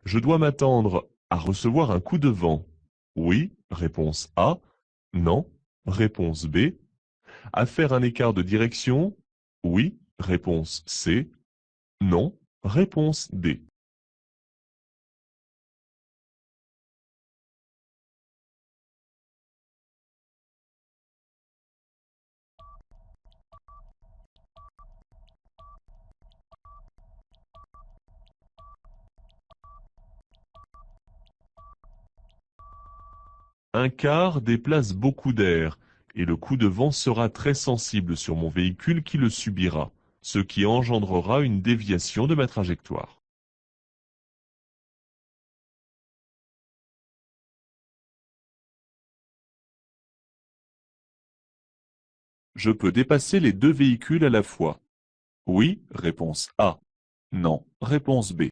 Je dois m'attendre à recevoir un coup de vent. Oui, réponse A. Non, réponse B. À faire un écart de direction. Oui, réponse C. Non, réponse D. Un quart déplace beaucoup d'air, et le coup de vent sera très sensible sur mon véhicule qui le subira, ce qui engendrera une déviation de ma trajectoire. Je peux dépasser les deux véhicules à la fois. Oui, réponse A. Non, réponse B.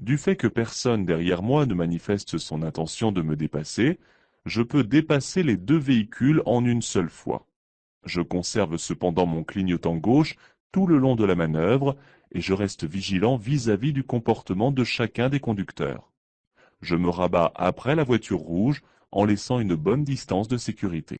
Du fait que personne derrière moi ne manifeste son intention de me dépasser, je peux dépasser les deux véhicules en une seule fois. Je conserve cependant mon clignotant gauche tout le long de la manœuvre et je reste vigilant vis-à-vis du comportement de chacun des conducteurs. Je me rabats après la voiture rouge en laissant une bonne distance de sécurité.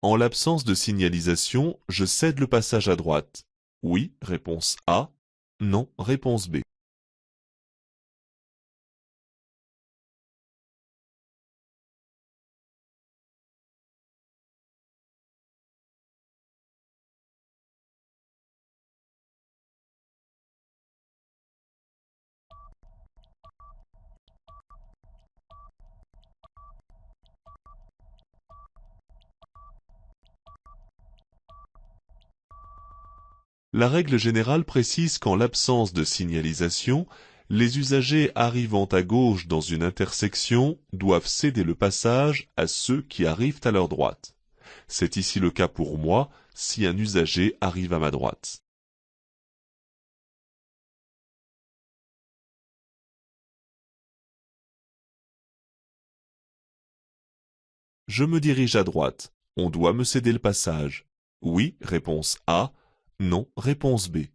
En l'absence de signalisation, je cède le passage à droite. Oui, réponse A. Non, réponse B. La règle générale précise qu'en l'absence de signalisation, les usagers arrivant à gauche dans une intersection doivent céder le passage à ceux qui arrivent à leur droite. C'est ici le cas pour moi si un usager arrive à ma droite. Je me dirige à droite. On doit me céder le passage. Oui, réponse A. Non, réponse B.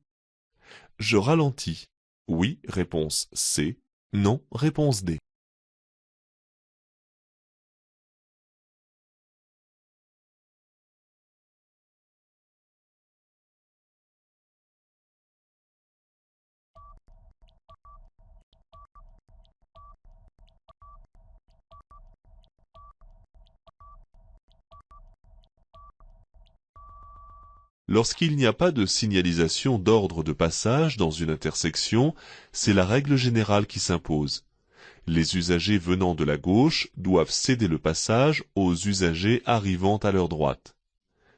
Je ralentis. Oui, réponse C. Non, réponse D. Lorsqu'il n'y a pas de signalisation d'ordre de passage dans une intersection, c'est la règle générale qui s'impose. Les usagers venant de la gauche doivent céder le passage aux usagers arrivant à leur droite.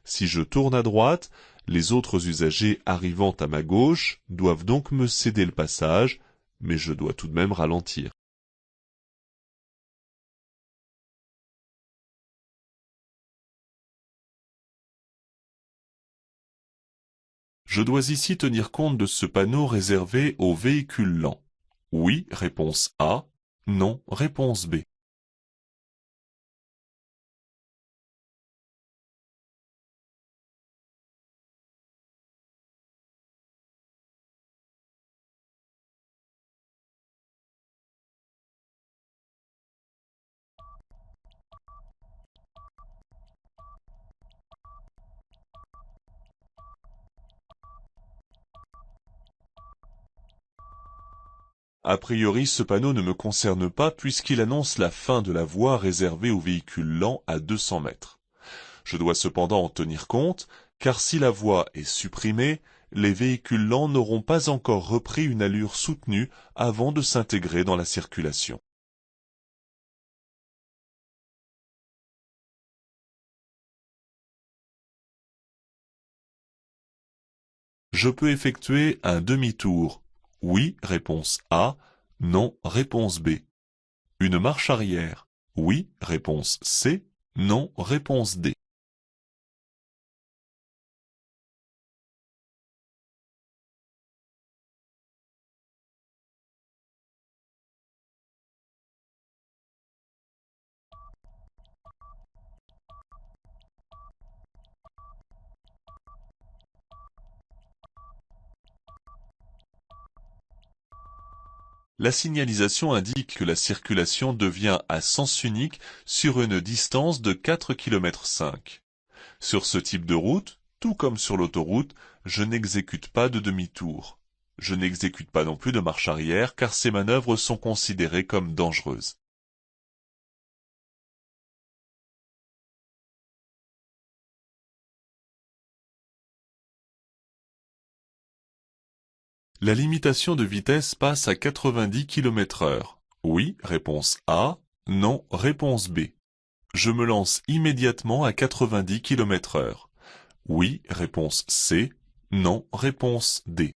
Si je tourne à droite, les autres usagers arrivant à ma gauche doivent donc me céder le passage, mais je dois tout de même ralentir. Je dois ici tenir compte de ce panneau réservé aux véhicules lents. Oui, réponse A. Non, réponse B. A priori, ce panneau ne me concerne pas puisqu'il annonce la fin de la voie réservée aux véhicules lents à 200 mètres. Je dois cependant en tenir compte, car si la voie est supprimée, les véhicules lents n'auront pas encore repris une allure soutenue avant de s'intégrer dans la circulation. Je peux effectuer un demi-tour. Oui, réponse A. Non, réponse B. Une marche arrière. Oui, réponse C. Non, réponse D. La signalisation indique que la circulation devient à sens unique sur une distance de 4,5 km. Sur ce type de route, tout comme sur l'autoroute, je n'exécute pas de demi-tour. Je n'exécute pas non plus de marche arrière car ces manœuvres sont considérées comme dangereuses. La limitation de vitesse passe à 90 km/h. Oui, réponse A. Non, réponse B. Je me lance immédiatement à 90 km/h. Oui, réponse C. Non, réponse D.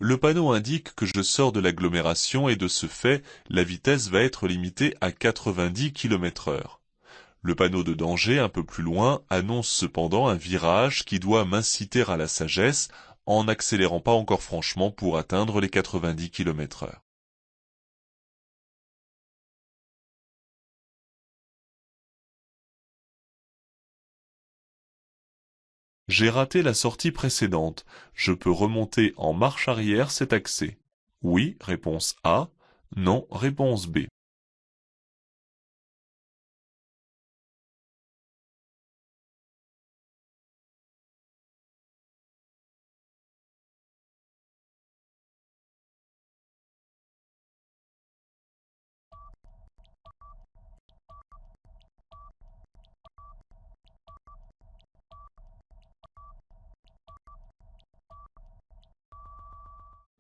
Le panneau indique que je sors de l'agglomération et de ce fait, la vitesse va être limitée à 90 km/h. Le panneau de danger un peu plus loin annonce cependant un virage qui doit m'inciter à la sagesse en n'accélérant pas encore franchement pour atteindre les 90 km/h. J'ai raté la sortie précédente. Je peux remonter en marche arrière cet accès. Oui, réponse A. Non, réponse B.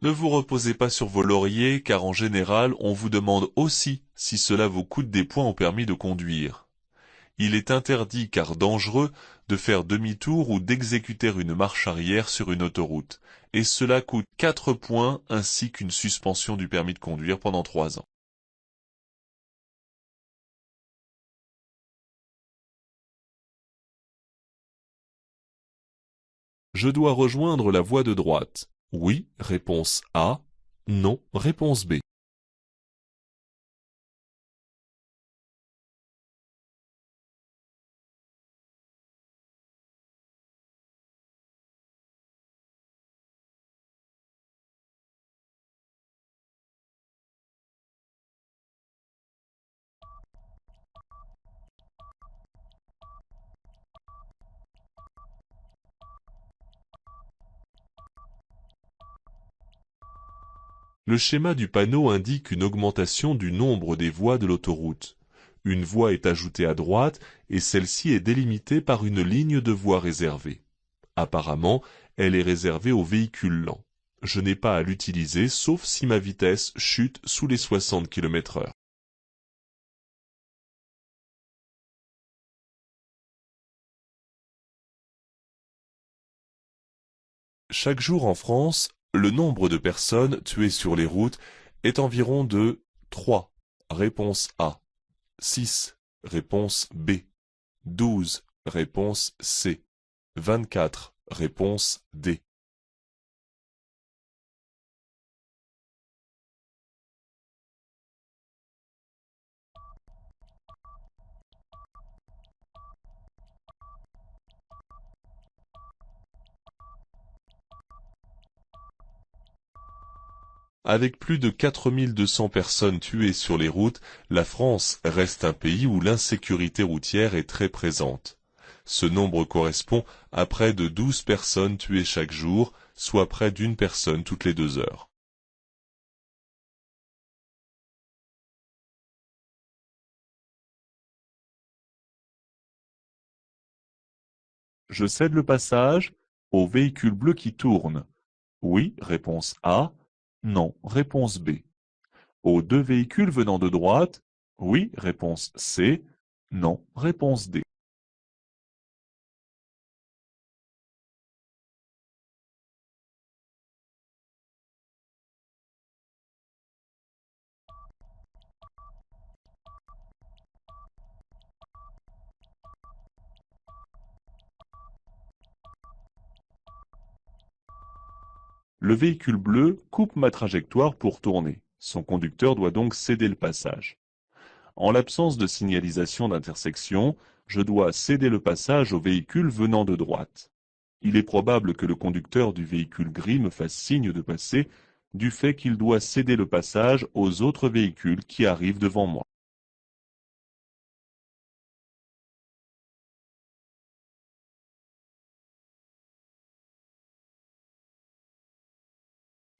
Ne vous reposez pas sur vos lauriers car en général on vous demande aussi si cela vous coûte des points au permis de conduire. Il est interdit car dangereux de faire demi-tour ou d'exécuter une marche arrière sur une autoroute, et cela coûte 4 points ainsi qu'une suspension du permis de conduire pendant 3 ans. Je dois rejoindre la voie de droite. Oui, réponse A. Non, réponse B. Le schéma du panneau indique une augmentation du nombre des voies de l'autoroute. Une voie est ajoutée à droite et celle-ci est délimitée par une ligne de voie réservée. Apparemment, elle est réservée aux véhicules lents. Je n'ai pas à l'utiliser sauf si ma vitesse chute sous les 60 km/h. Chaque jour en France, le nombre de personnes tuées sur les routes est environ de 3. Réponse A. 6. Réponse B. 12. Réponse C. 24. Réponse D. Avec plus de 4200 personnes tuées sur les routes, la France reste un pays où l'insécurité routière est très présente. Ce nombre correspond à près de 12 personnes tuées chaque jour, soit près d'une personne toutes les 2 heures. Je cède le passage au véhicule bleu qui tourne. Oui, réponse A. Non, réponse B. Aux deux véhicules venant de droite. Oui, réponse C. Non, réponse D. Le véhicule bleu coupe ma trajectoire pour tourner. Son conducteur doit donc céder le passage. En l'absence de signalisation d'intersection, je dois céder le passage au véhicule venant de droite. Il est probable que le conducteur du véhicule gris me fasse signe de passer du fait qu'il doit céder le passage aux autres véhicules qui arrivent devant moi.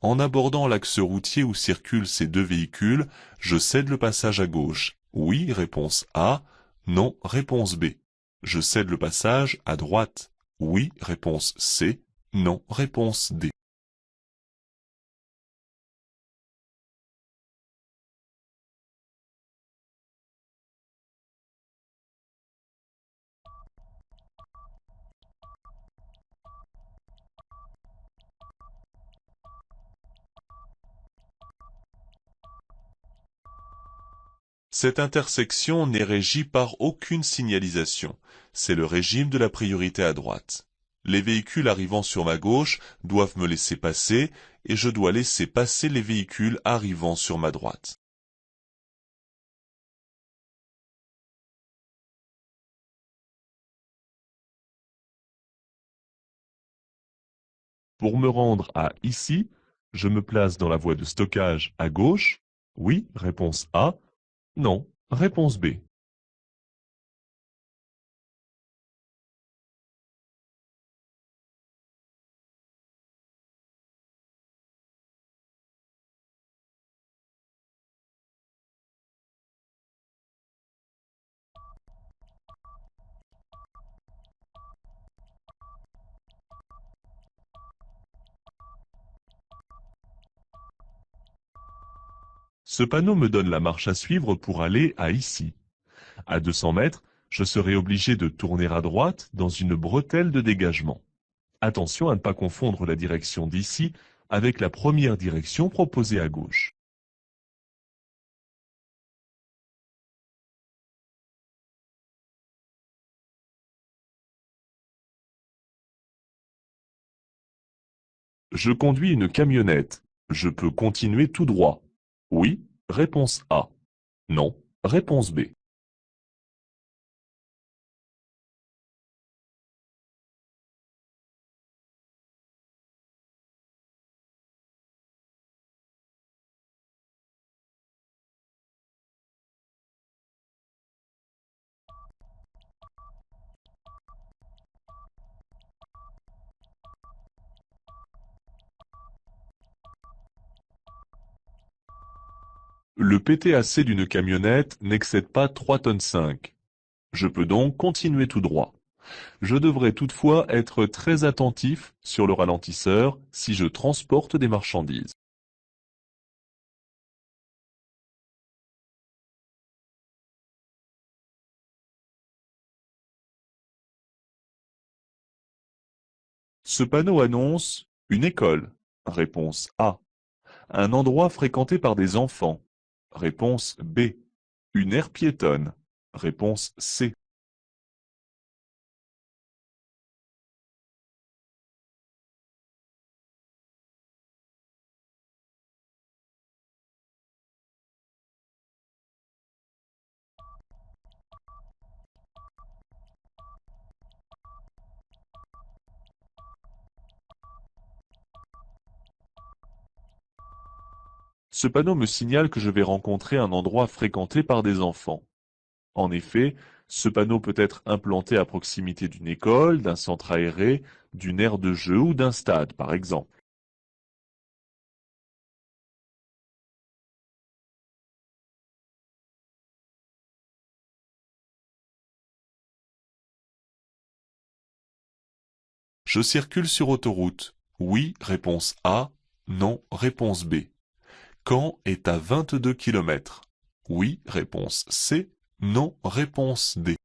En abordant l'axe routier où circulent ces deux véhicules, je cède le passage à gauche. Oui, réponse A. Non, réponse B. Je cède le passage à droite. Oui, réponse C. Non, réponse D. Cette intersection n'est régie par aucune signalisation. C'est le régime de la priorité à droite. Les véhicules arrivant sur ma gauche doivent me laisser passer et je dois laisser passer les véhicules arrivant sur ma droite. Pour me rendre à ici, je me place dans la voie de stockage à gauche. Oui, réponse A. Non, réponse B. Ce panneau me donne la marche à suivre pour aller à ici. À 200 mètres, je serai obligé de tourner à droite dans une bretelle de dégagement. Attention à ne pas confondre la direction d'ici avec la première direction proposée à gauche. Je conduis une camionnette. Je peux continuer tout droit. Oui, réponse A. Non, réponse B. Le PTAC d'une camionnette n'excède pas 3,5 tonnes. Je peux donc continuer tout droit. Je devrais toutefois être très attentif sur le ralentisseur si je transporte des marchandises. Ce panneau annonce une école. Réponse A. Un endroit fréquenté par des enfants. Réponse B. Une aire piétonne. Réponse C. Ce panneau me signale que je vais rencontrer un endroit fréquenté par des enfants. En effet, ce panneau peut être implanté à proximité d'une école, d'un centre aéré, d'une aire de jeu ou d'un stade, par exemple. Je circule sur autoroute. Oui, réponse A. Non, réponse B. Caen est à 22 km. Oui, réponse C. Non, réponse D.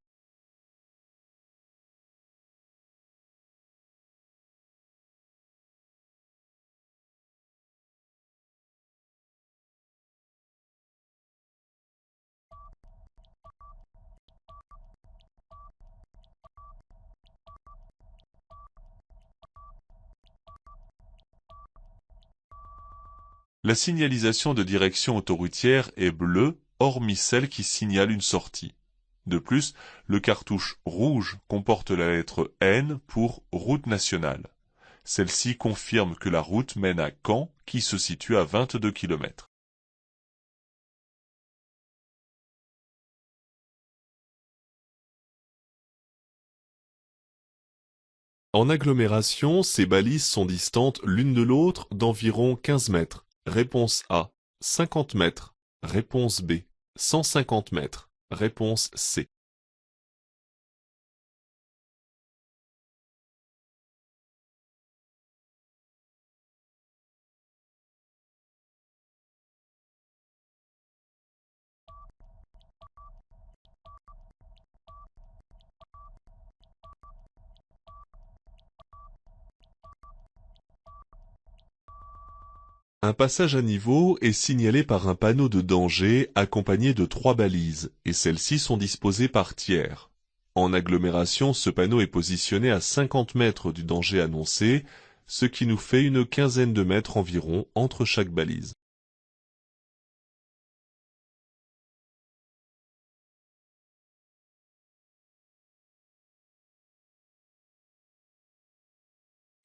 La signalisation de direction autoroutière est bleue, hormis celle qui signale une sortie. De plus, le cartouche rouge comporte la lettre N pour route nationale. Celle-ci confirme que la route mène à Caen, qui se situe à 22 km. En agglomération, ces balises sont distantes l'une de l'autre d'environ 15 mètres. Réponse A, 50 mètres. Réponse B, 150 mètres. Réponse C. Un passage à niveau est signalé par un panneau de danger accompagné de 3 balises, et celles-ci sont disposées par tiers. En agglomération, ce panneau est positionné à 50 mètres du danger annoncé, ce qui nous fait une quinzaine de mètres environ entre chaque balise.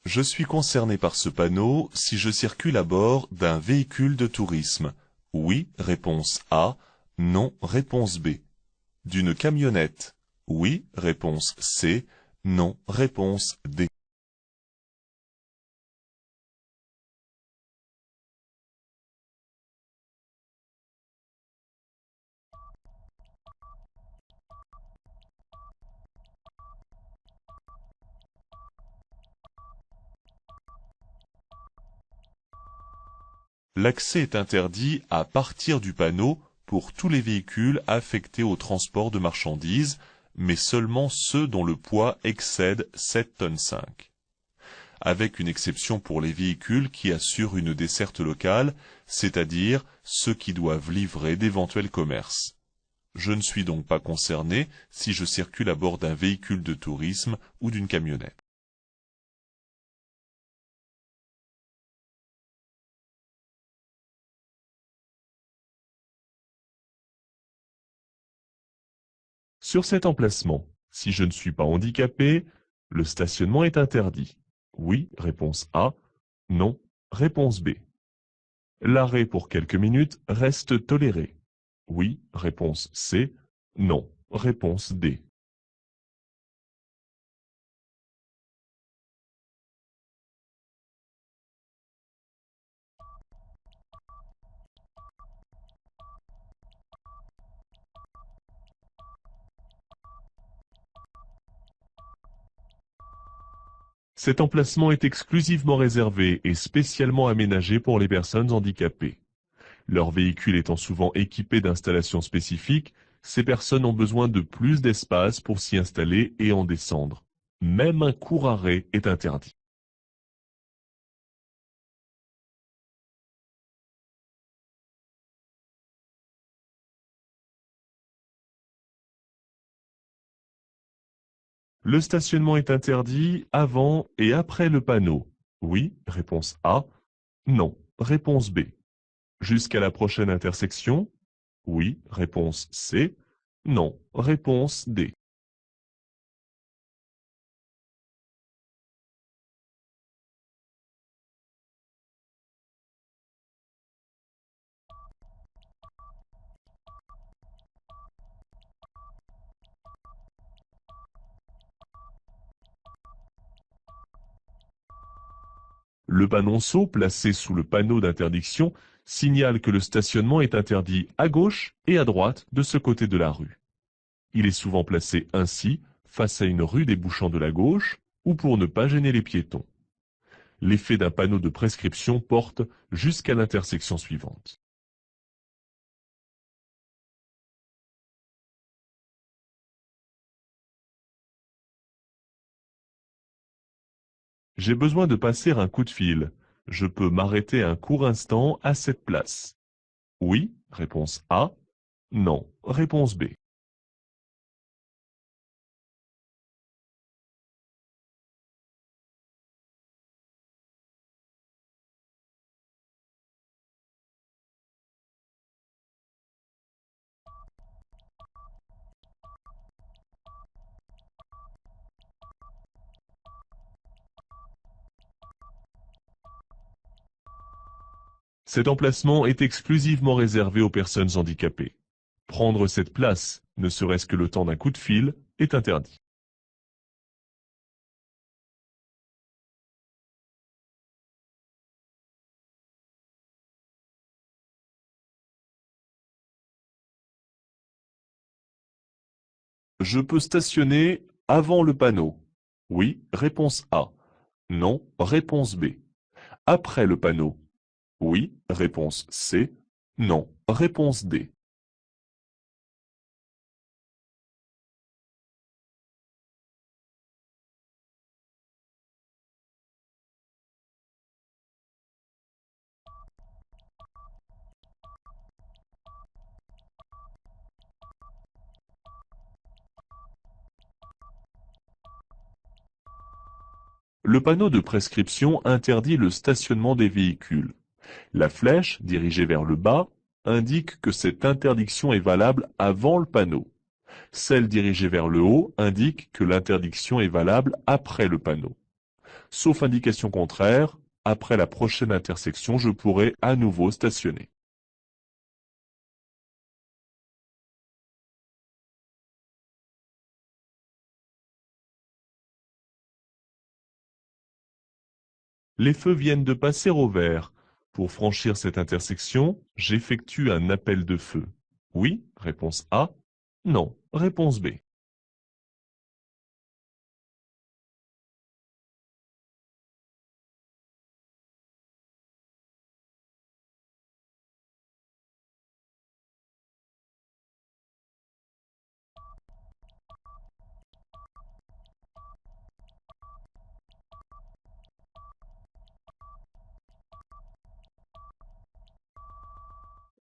Je suis concerné par ce panneau si je circule à bord d'un véhicule de tourisme. Oui, réponse A. Non, réponse B. D'une camionnette. Oui, réponse C. Non, réponse D. L'accès est interdit à partir du panneau pour tous les véhicules affectés au transport de marchandises, mais seulement ceux dont le poids excède 7 tonnes 5. Avec une exception pour les véhicules qui assurent une desserte locale, c'est-à-dire ceux qui doivent livrer d'éventuels commerces. Je ne suis donc pas concerné si je circule à bord d'un véhicule de tourisme ou d'une camionnette. Sur cet emplacement, si je ne suis pas handicapé, le stationnement est interdit. Oui, réponse A. Non, réponse B. L'arrêt pour quelques minutes reste toléré. Oui, réponse C. Non, réponse D. Cet emplacement est exclusivement réservé et spécialement aménagé pour les personnes handicapées. Leur véhicule étant souvent équipé d'installations spécifiques, ces personnes ont besoin de plus d'espace pour s'y installer et en descendre. Même un court arrêt est interdit. Le stationnement est interdit avant et après le panneau. Oui, réponse A. Non, réponse B. Jusqu'à la prochaine intersection. Oui, réponse C. Non, réponse D. Le panonceau placé sous le panneau d'interdiction signale que le stationnement est interdit à gauche et à droite de ce côté de la rue. Il est souvent placé ainsi, face à une rue débouchant de la gauche, ou pour ne pas gêner les piétons. L'effet d'un panneau de prescription porte jusqu'à l'intersection suivante. J'ai besoin de passer un coup de fil. Je peux m'arrêter un court instant à cette place. Oui, réponse A. Non, réponse B. Cet emplacement est exclusivement réservé aux personnes handicapées. Prendre cette place, ne serait-ce que le temps d'un coup de fil, est interdit. Je peux stationner avant le panneau. Oui, réponse A. Non, réponse B. Après le panneau. Oui, réponse C. Non, réponse D. Le panneau de prescription interdit le stationnement des véhicules. La flèche, dirigée vers le bas, indique que cette interdiction est valable avant le panneau. Celle dirigée vers le haut indique que l'interdiction est valable après le panneau. Sauf indication contraire, après la prochaine intersection, je pourrai à nouveau stationner. Les feux viennent de passer au vert. Pour franchir cette intersection, j'effectue un appel de feu. Oui, réponse A. Non, réponse B.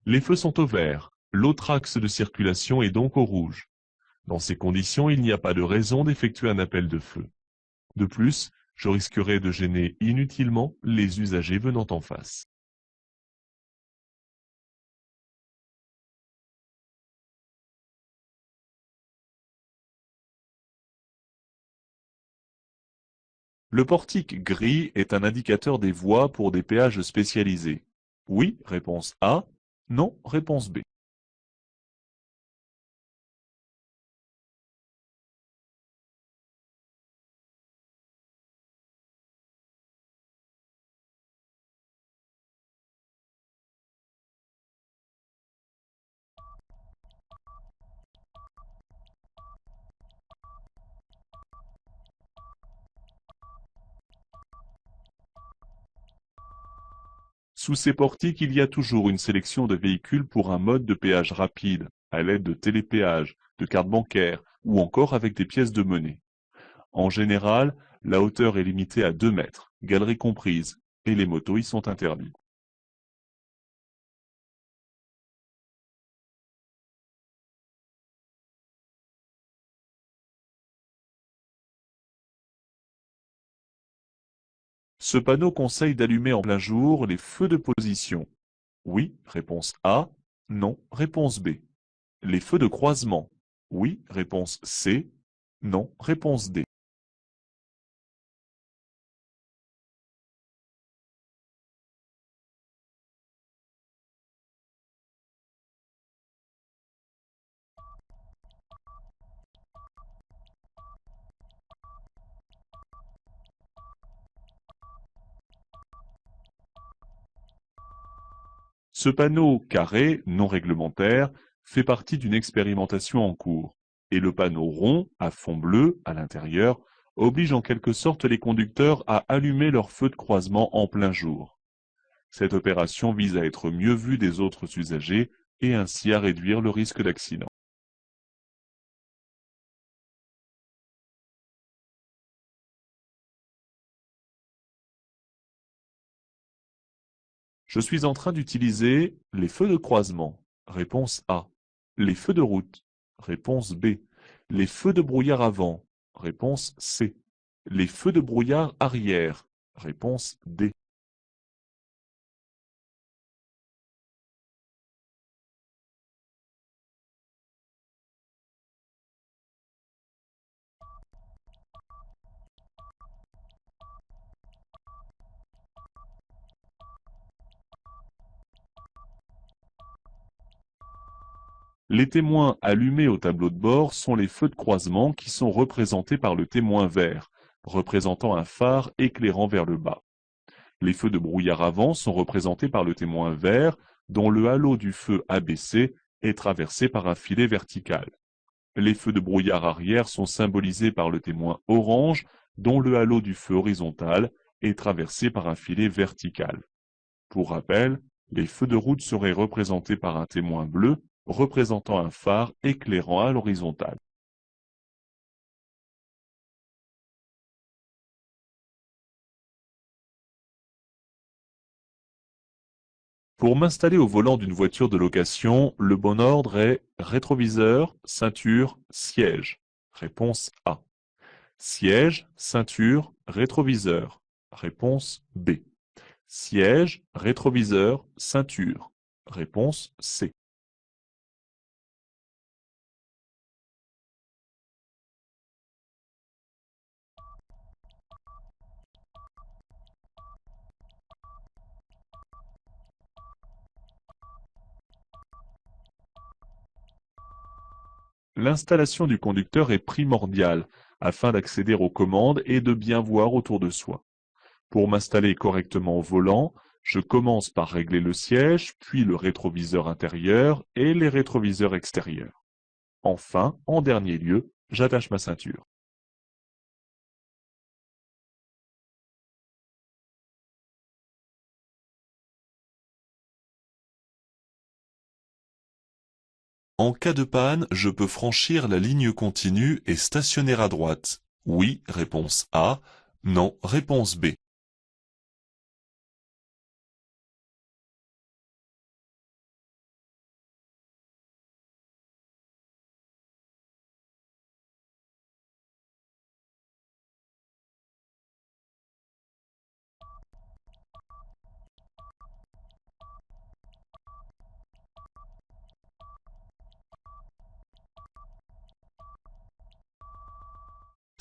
Les feux sont au vert. L'autre axe de circulation est donc au rouge. Dans ces conditions, il n'y a pas de raison d'effectuer un appel de feu. De plus, je risquerais de gêner inutilement les usagers venant en face. Le portique gris est un indicateur des voies pour des péages spécialisés. Oui, réponse A. Non, réponse B. Sous ces portiques, il y a toujours une sélection de véhicules pour un mode de péage rapide, à l'aide de télépéage, de cartes bancaires ou encore avec des pièces de monnaie. En général, la hauteur est limitée à 2 mètres, galerie comprise, et les motos y sont interdites. Ce panneau conseille d'allumer en plein jour les feux de position. Oui, réponse A. Non, réponse B. Les feux de croisement. Oui, réponse C. Non, réponse D. Ce panneau carré, non réglementaire, fait partie d'une expérimentation en cours, et le panneau rond, à fond bleu, à l'intérieur, oblige en quelque sorte les conducteurs à allumer leur feu de croisement en plein jour. Cette opération vise à être mieux vue des autres usagers et ainsi à réduire le risque d'accident. Je suis en train d'utiliser les feux de croisement. Réponse A. Les feux de route. Réponse B. Les feux de brouillard avant. Réponse C. Les feux de brouillard arrière. Réponse D. Les témoins allumés au tableau de bord sont les feux de croisement qui sont représentés par le témoin vert, représentant un phare éclairant vers le bas. Les feux de brouillard avant sont représentés par le témoin vert, dont le halo du feu abaissé est traversé par un filet vertical. Les feux de brouillard arrière sont symbolisés par le témoin orange, dont le halo du feu horizontal est traversé par un filet vertical. Pour rappel, les feux de route seraient représentés par un témoin bleu, représentant un phare éclairant à l'horizontale. Pour m'installer au volant d'une voiture de location, le bon ordre est rétroviseur, ceinture, siège. Réponse A. Siège, ceinture, rétroviseur. Réponse B. Siège, rétroviseur, ceinture. Réponse C. L'installation du conducteur est primordiale afin d'accéder aux commandes et de bien voir autour de soi. Pour m'installer correctement au volant, je commence par régler le siège, puis le rétroviseur intérieur et les rétroviseurs extérieurs. Enfin, en dernier lieu, j'attache ma ceinture. En cas de panne, je peux franchir la ligne continue et stationner à droite. Oui, réponse A. Non, réponse B.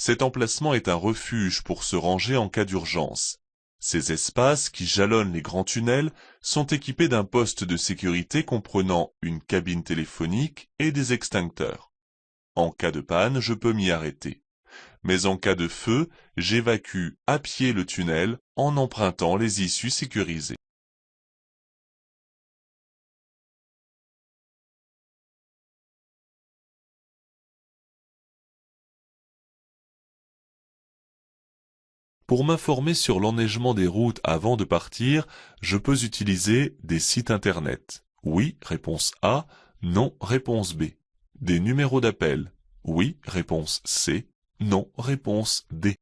Cet emplacement est un refuge pour se ranger en cas d'urgence. Ces espaces, qui jalonnent les grands tunnels, sont équipés d'un poste de sécurité comprenant une cabine téléphonique et des extincteurs. En cas de panne, je peux m'y arrêter. Mais en cas de feu, j'évacue à pied le tunnel en empruntant les issues sécurisées. Pour m'informer sur l'enneigement des routes avant de partir, je peux utiliser des sites internet. Oui, réponse A. Non, réponse B. Des numéros d'appel. Oui, réponse C. Non, réponse D.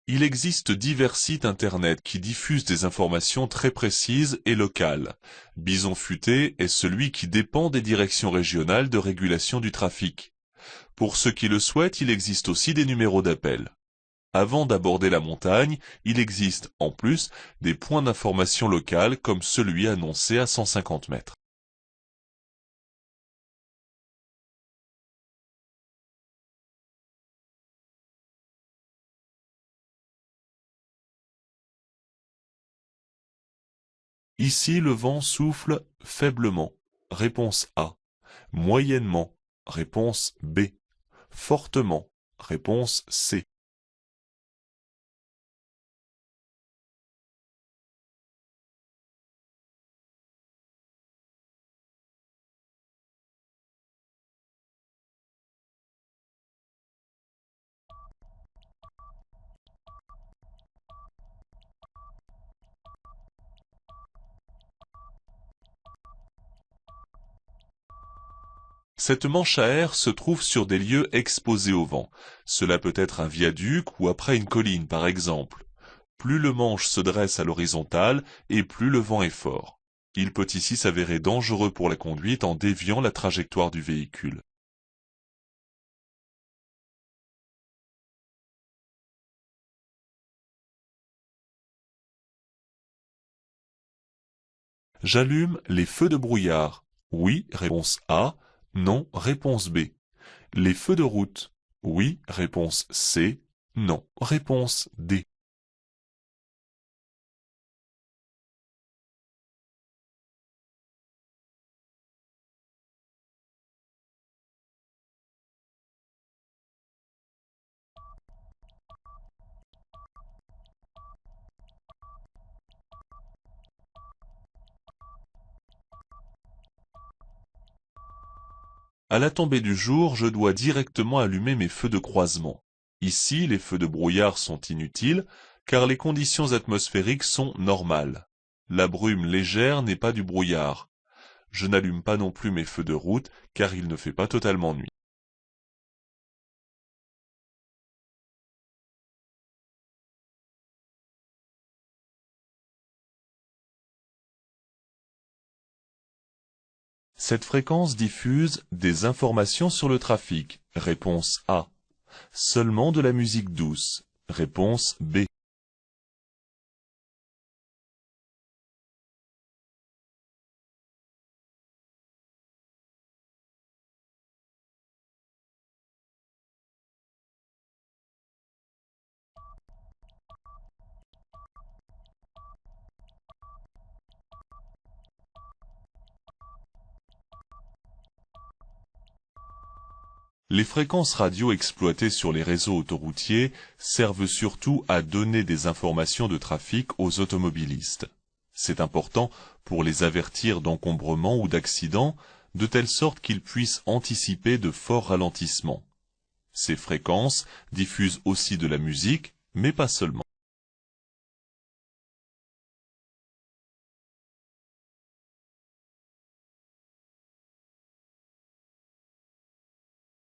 Il existe divers sites internet qui diffusent des informations très précises et locales. Bison Futé est celui qui dépend des directions régionales de régulation du trafic. Pour ceux qui le souhaitent, il existe aussi des numéros d'appel. Avant d'aborder la montagne, il existe, en plus, des points d'information locales comme celui annoncé à 150 mètres. Ici, le vent souffle faiblement. Réponse A. Moyennement, réponse B. Fortement, réponse C. Cette manche à air se trouve sur des lieux exposés au vent. Cela peut être un viaduc ou après une colline, par exemple. Plus le manche se dresse à l'horizontale et plus le vent est fort. Il peut ici s'avérer dangereux pour la conduite en déviant la trajectoire du véhicule. J'allume les feux de brouillard. Oui, réponse A. Non, réponse B. Les feux de route. Oui, réponse C. Non, réponse D. À la tombée du jour, je dois directement allumer mes feux de croisement. Ici, les feux de brouillard sont inutiles, car les conditions atmosphériques sont normales. La brume légère n'est pas du brouillard. Je n'allume pas non plus mes feux de route, car il ne fait pas totalement nuit. Cette fréquence diffuse des informations sur le trafic. Réponse A. Seulement de la musique douce. Réponse B. Les fréquences radio exploitées sur les réseaux autoroutiers servent surtout à donner des informations de trafic aux automobilistes. C'est important pour les avertir d'encombrements ou d'accidents, de telle sorte qu'ils puissent anticiper de forts ralentissements. Ces fréquences diffusent aussi de la musique, mais pas seulement.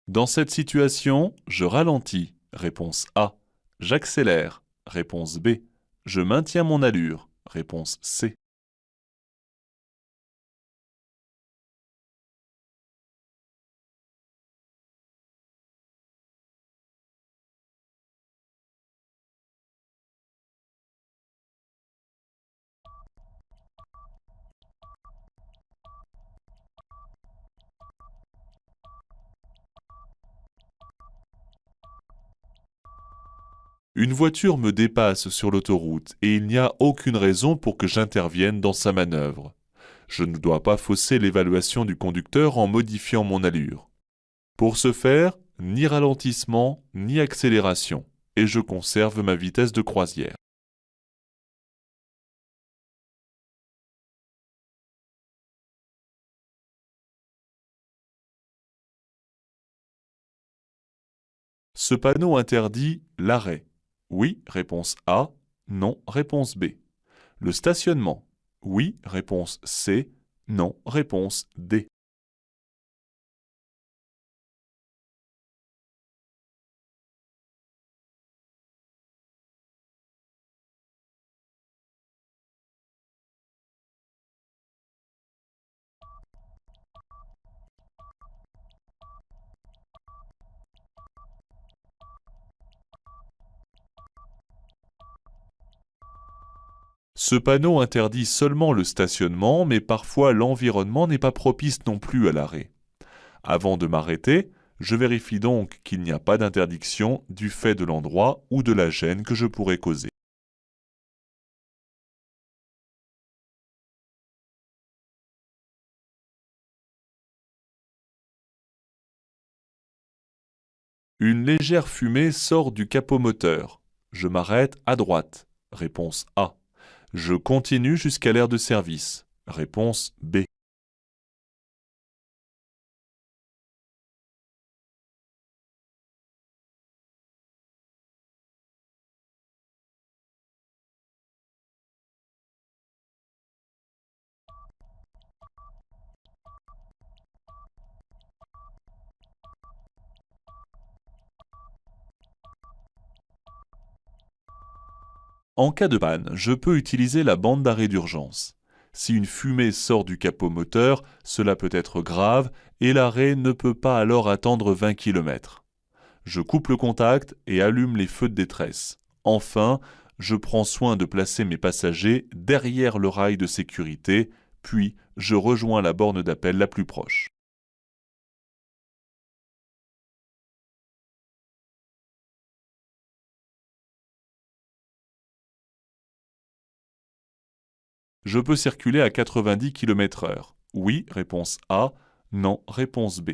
Dans cette situation, je ralentis. Réponse A. J'accélère. Réponse B. Je maintiens mon allure. Réponse C. Une voiture me dépasse sur l'autoroute et il n'y a aucune raison pour que j'intervienne dans sa manœuvre. Je ne dois pas fausser l'évaluation du conducteur en modifiant mon allure. Pour ce faire, ni ralentissement, ni accélération, et je conserve ma vitesse de croisière. Ce panneau interdit l'arrêt. Oui, réponse A. Non, réponse B. Le stationnement. Oui, réponse C. Non, réponse D. Ce panneau interdit seulement le stationnement, mais parfois l'environnement n'est pas propice non plus à l'arrêt. Avant de m'arrêter, je vérifie donc qu'il n'y a pas d'interdiction du fait de l'endroit ou de la gêne que je pourrais causer. Une légère fumée sort du capot moteur. Je m'arrête à droite. Réponse A. Je continue jusqu'à l'aire de service. Réponse B. En cas de panne, je peux utiliser la bande d'arrêt d'urgence. Si une fumée sort du capot moteur, cela peut être grave et l'arrêt ne peut pas alors attendre 20 km. Je coupe le contact et allume les feux de détresse. Enfin, je prends soin de placer mes passagers derrière le rail de sécurité, puis je rejoins la borne d'appel la plus proche. Je peux circuler à 90 km/h. Oui, réponse A. Non, réponse B.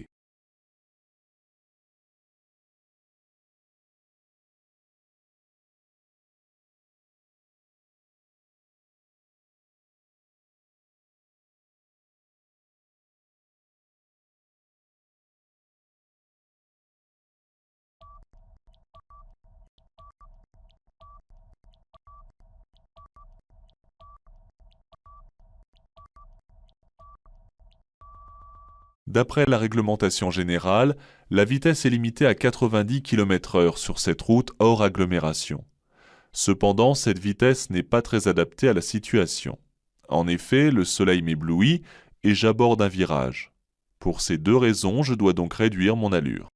D'après la réglementation générale, la vitesse est limitée à 90 km/h sur cette route hors agglomération. Cependant, cette vitesse n'est pas très adaptée à la situation. En effet, le soleil m'éblouit et j'aborde un virage. Pour ces deux raisons, je dois donc réduire mon allure.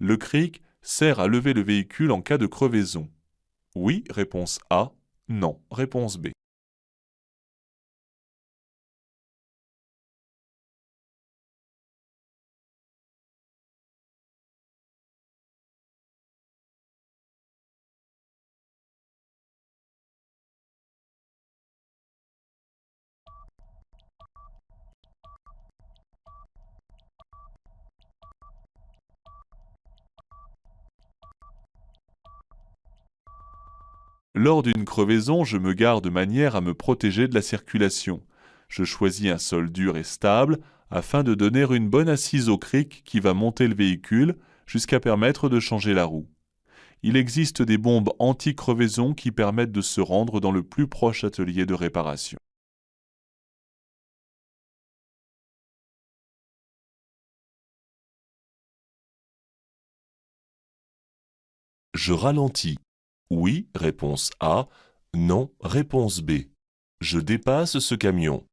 Le cric sert à lever le véhicule en cas de crevaison. Oui, réponse A. Non, réponse B. Lors d'une crevaison, je me gare de manière à me protéger de la circulation. Je choisis un sol dur et stable afin de donner une bonne assise au cric qui va monter le véhicule jusqu'à permettre de changer la roue. Il existe des bombes anti-crevaison qui permettent de se rendre dans le plus proche atelier de réparation. Je ralentis. Oui, réponse A. Non, réponse B. Je dépasse ce camion.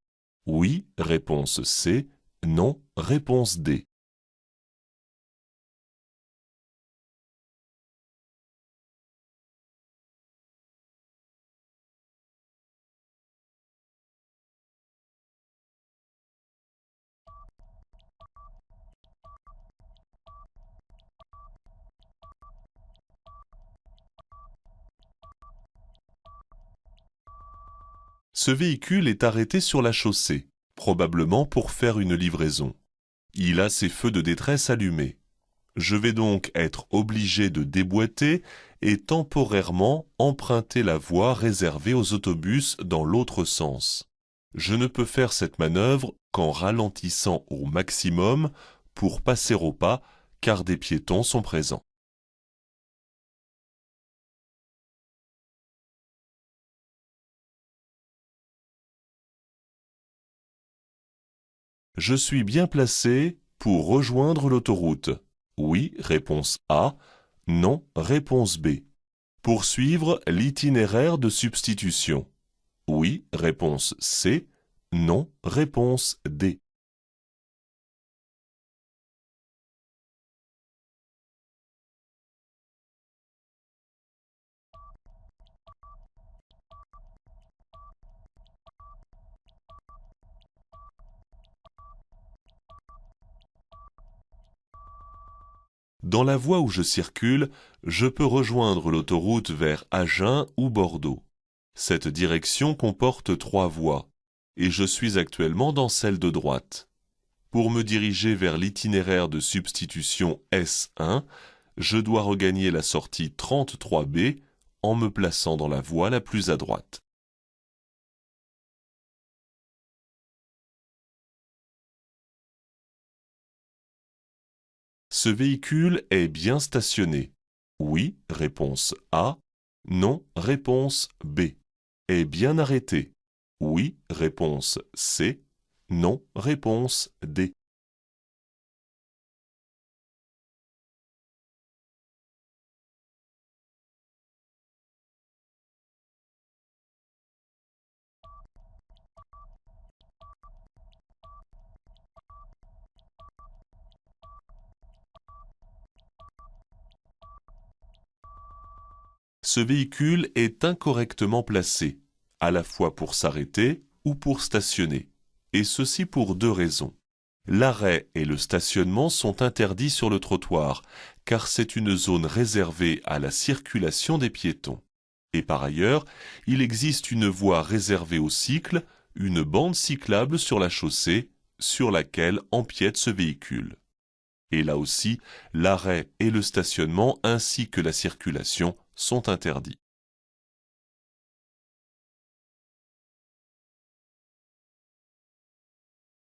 Oui, réponse C. Non, réponse D. Ce véhicule est arrêté sur la chaussée, probablement pour faire une livraison. Il a ses feux de détresse allumés. Je vais donc être obligé de déboîter et temporairement emprunter la voie réservée aux autobus dans l'autre sens. Je ne peux faire cette manœuvre qu'en ralentissant au maximum pour passer au pas car des piétons sont présents. Je suis bien placé pour rejoindre l'autoroute. Oui, réponse A. Non, réponse B. Poursuivre l'itinéraire de substitution. Oui, réponse C. Non, réponse D. Dans la voie où je circule, je peux rejoindre l'autoroute vers Agen ou Bordeaux. Cette direction comporte 3 voies, et je suis actuellement dans celle de droite. Pour me diriger vers l'itinéraire de substitution S1, je dois regagner la sortie 33B en me plaçant dans la voie la plus à droite. Ce véhicule est bien stationné. Oui, réponse A. Non, réponse B. Est bien arrêté. Oui, réponse C. Non, réponse D. Ce véhicule est incorrectement placé, à la fois pour s'arrêter ou pour stationner, et ceci pour 2 raisons. L'arrêt et le stationnement sont interdits sur le trottoir, car c'est une zone réservée à la circulation des piétons. Et par ailleurs, il existe une voie réservée au cycle, une bande cyclable sur la chaussée, sur laquelle empiète ce véhicule. Et là aussi, l'arrêt et le stationnement ainsi que la circulation sont interdits.